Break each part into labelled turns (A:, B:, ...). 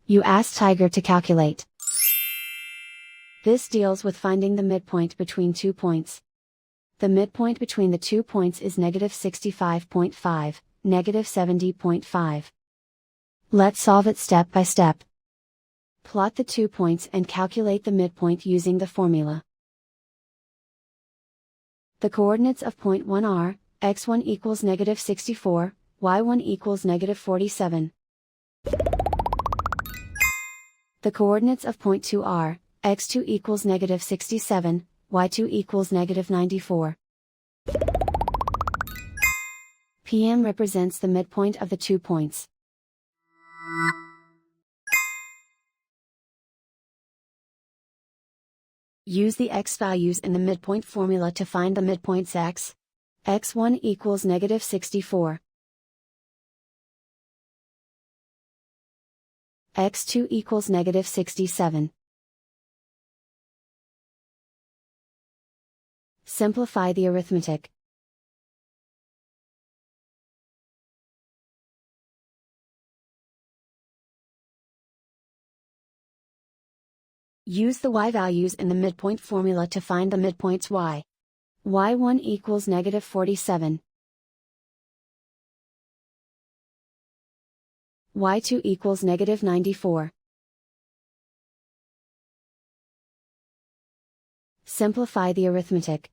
A: You ask Tiger to calculate. This deals with finding the midpoint between 2 points. The midpoint between the 2 points is -65.5, -70.5. Let's solve it step by step. Plot the 2 points and calculate the midpoint using the formula. The coordinates of point 1 are, x1 equals -64, y1 equals -47. The coordinates of point 2 are, x2 equals -67, y2 equals -94. PM represents the midpoint of the 2 points. Use the x values in the midpoint formula to find the midpoints x. x1 equals -64. x2 equals -67. Simplify the arithmetic. Use the y values in the midpoint formula to find the midpoints y. y1 equals -47. y2 equals -94. Simplify the arithmetic.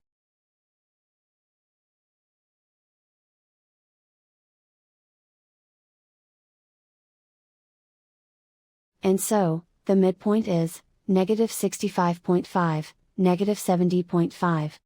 A: And so, the midpoint is -65.5, -70.5.